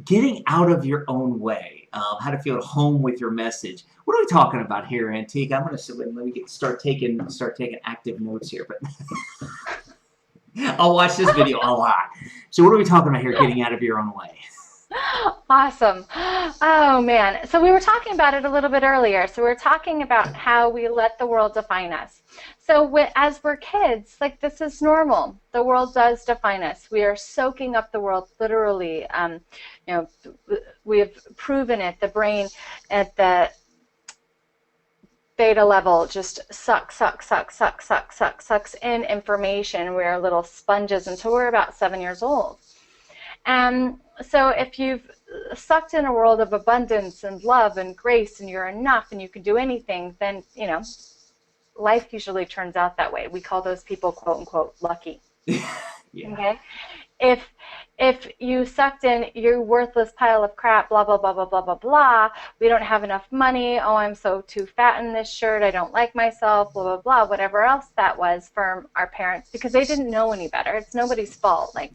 getting out of your own way, how to feel at home with your message. What are we talking about here, Antique? I'm going to let me start taking active notes here, but I'll watch this video a lot. So what are we talking about here? Getting out of your own way. Awesome. Oh man. So we were talking about it a little bit earlier. So we're talking about how we let the world define us. So as we're kids, like this is normal. The world does define us. We are soaking up the world literally. You know, we have proven it. The brain at the beta level just sucks in information. We're little sponges until we're about 7 years old. And so if you've sucked in a world of abundance and love and grace and you're enough and you can do anything, then, you know, life usually turns out that way. We call those people, quote unquote, lucky. Yeah. Okay? If you sucked in your worthless pile of crap, blah, blah, blah, blah, blah, blah, blah, we don't have enough money, oh, I'm so too fat in this shirt, I don't like myself, blah, blah, blah, whatever else that was from our parents, because they didn't know any better. It's nobody's fault. Like,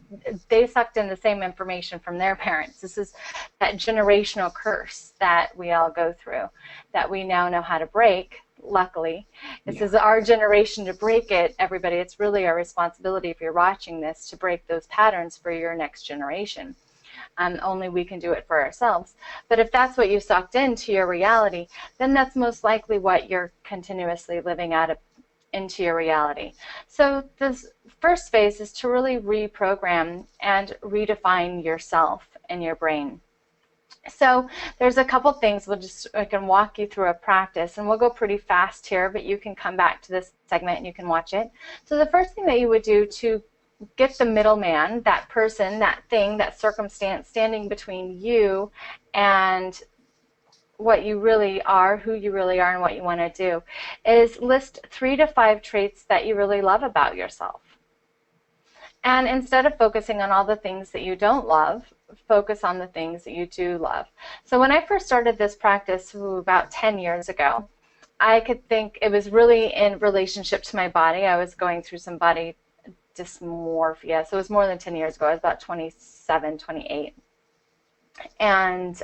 they sucked in the same information from their parents. This is that generational curse that we all go through, that we now know how to break. Luckily, this is our generation to break it, everybody. It's really our responsibility, if you're watching this, to break those patterns for your next generation. Only we can do it for ourselves. But if that's what you sucked into your reality, then that's most likely what you're continuously living out of into your reality. So this first phase is to really reprogram and redefine yourself in your brain. So there's a couple things I can walk you through a practice, and we'll go pretty fast here, but you can come back to this segment and you can watch it. So the first thing that you would do to get the middleman, that person, that thing, that circumstance standing between you and what you really are, who you really are, and what you want to do, is list 3 to 5 traits that you really love about yourself. And instead of focusing on all the things that you don't love, focus on the things that you do love. So when I first started this practice about 10 years ago, I could think it was really in relationship to my body. I was going through some body dysmorphia. So it was more than 10 years ago. I was about 27, 28. And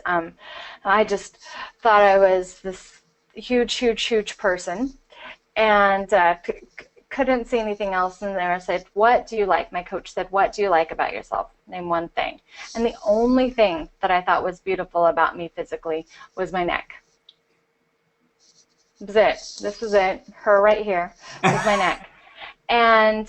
I just thought I was this huge person. And couldn't see anything else in there. I said, what do you like? My coach said, what do you like about yourself? Name one thing. And the only thing that I thought was beautiful about me physically was my neck. This was it. This was it. Her right here was my neck. And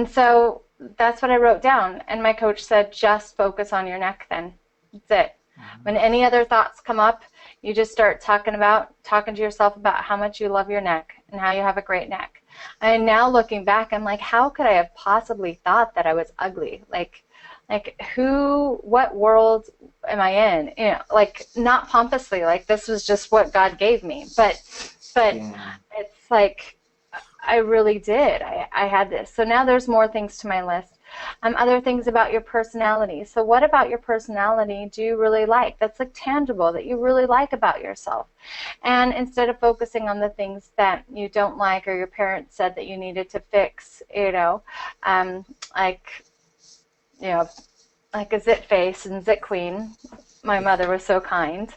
so that's what I wrote down. And my coach said, just focus on your neck then. That's it. When any other thoughts come up, you just start talking to yourself about how much you love your neck and how you have a great neck. And now looking back, I'm like, how could I have possibly thought that I was ugly? Like what world am I in? You know, like, not pompously, like this was just what God gave me. But it's like, I really did. I had this. So now there's more things to my list. Other things about your personality. So what about your personality do you really like? That's like tangible, that you really like about yourself. And instead of focusing on the things that you don't like or your parents said that you needed to fix, like a zit face and zit queen. My mother was so kind.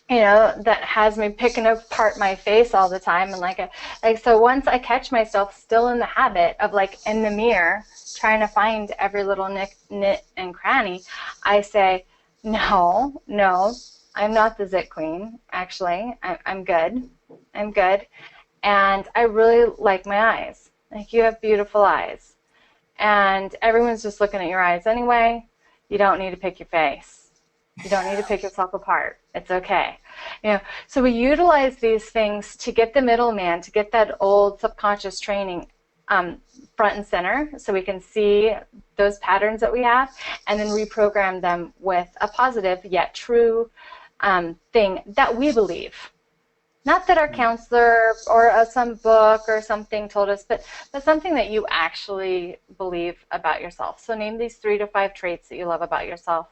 That has me picking apart my face all the time, and so once I catch myself still in the habit of, like, in the mirror trying to find every little nit and cranny, I say, no, I'm not the zit queen. Actually, I'm good. And I really like my eyes. Like, you have beautiful eyes, and everyone's just looking at your eyes anyway. You don't need to pick your face. You don't need to pick yourself apart. It's okay. So we utilize these things to get the middleman, to get that old subconscious training front and center, so we can see those patterns that we have, and then reprogram them with a positive yet true thing that we believe. Not that our counselor or some book or something told us, but something that you actually believe about yourself. So name these 3 to 5 traits that you love about yourself.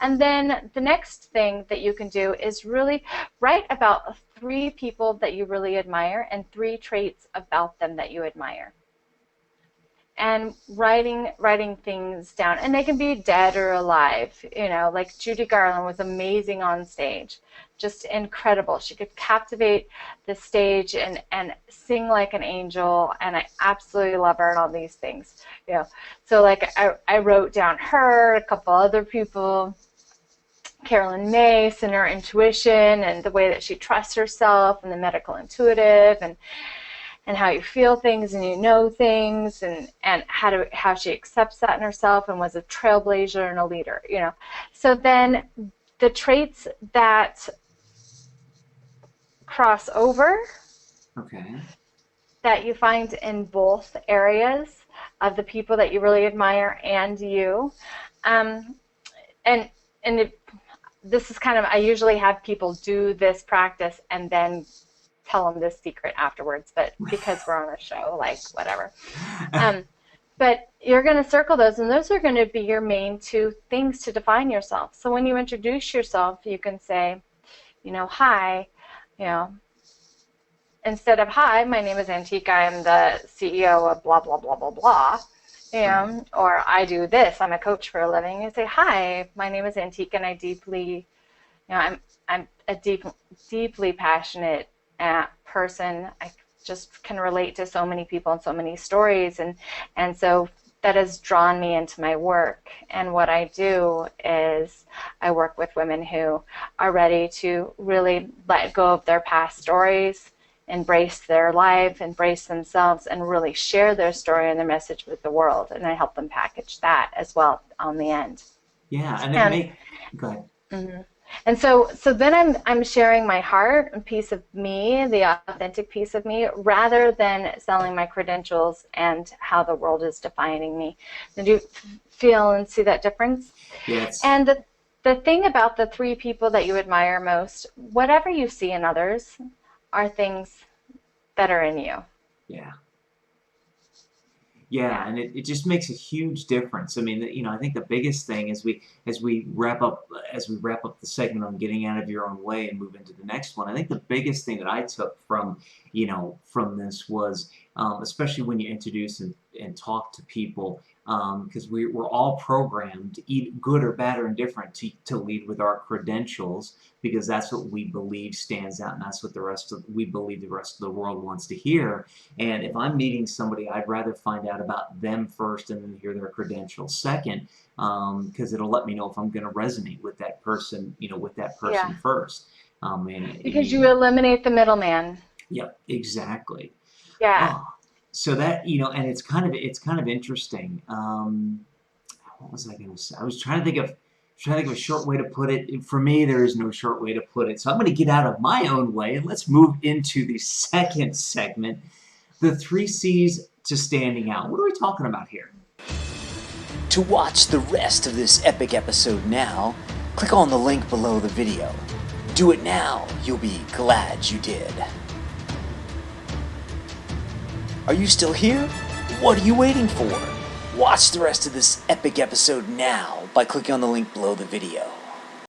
And then the next thing that you can do is really write about 3 people that you really admire and 3 traits about them that you admire. and writing things down, and they can be dead or alive. Like Judy Garland was amazing on stage, just incredible. She could captivate the stage and sing like an angel, and I absolutely love her and all these things. So like I wrote down her, a couple other people, Carolyn Mace and her intuition and the way that she trusts herself, and the medical intuitive, and how you feel things and things, and how she accepts that in herself and was a trailblazer and a leader. So then the traits that cross over, Okay. that you find in both areas of the people that you really admire and you, and this is kind of, I usually have people do this practice and then tell them this secret afterwards, but because we're on a show, like, whatever. But you're going to circle those, and those are going to be your main two things to define yourself. So when you introduce yourself, you can say, hi, instead of, hi, my name is Antiqua, I'm the CEO of blah, blah, blah, blah, blah, or I do this, I'm a coach for a living. You say, hi, my name is Antiqua, and I deeply, I'm a deeply passionate person. I just can relate to so many people and so many stories, and so that has drawn me into my work. And what I do is I work with women who are ready to really let go of their past stories, embrace their life, embrace themselves, and really share their story and their message with the world. And I help them package that as well on the end. Yeah, and go ahead. Mm-hmm. And so then I'm sharing my heart and piece of me, the authentic piece of me, rather than selling my credentials and how the world is defining me. Do you feel and see that difference? Yes. And the thing about the three people that you admire most, whatever you see in others are things that are in you. Yeah. Yeah, and it just makes a huge difference. I mean, I think the biggest thing as we wrap up the segment on getting out of your own way and move into the next one, I think the biggest thing that I took from this was, especially when you introduce and talk to people, because we're all programmed, good or bad or indifferent, to lead with our credentials, because that's what we believe stands out, and that's what we believe the rest of the world wants to hear. And if I'm meeting somebody, I'd rather find out about them first and then hear their credentials second, because it'll let me know if I'm going to resonate with that person, Yeah. first. Because you eliminate the middleman. Yep, exactly. Yeah. Oh, so that, and it's kind of interesting. What was I going to say? I was trying to think of a short way to put it. For me, there is no short way to put it. So I'm going to get out of my own way, and let's move into the second segment, the 3 C's to standing out. What are we talking about here? To watch the rest of this epic episode now, click on the link below the video. Do it now, you'll be glad you did. Are you still here? What are you waiting for? Watch the rest of this epic episode now by clicking on the link below the video.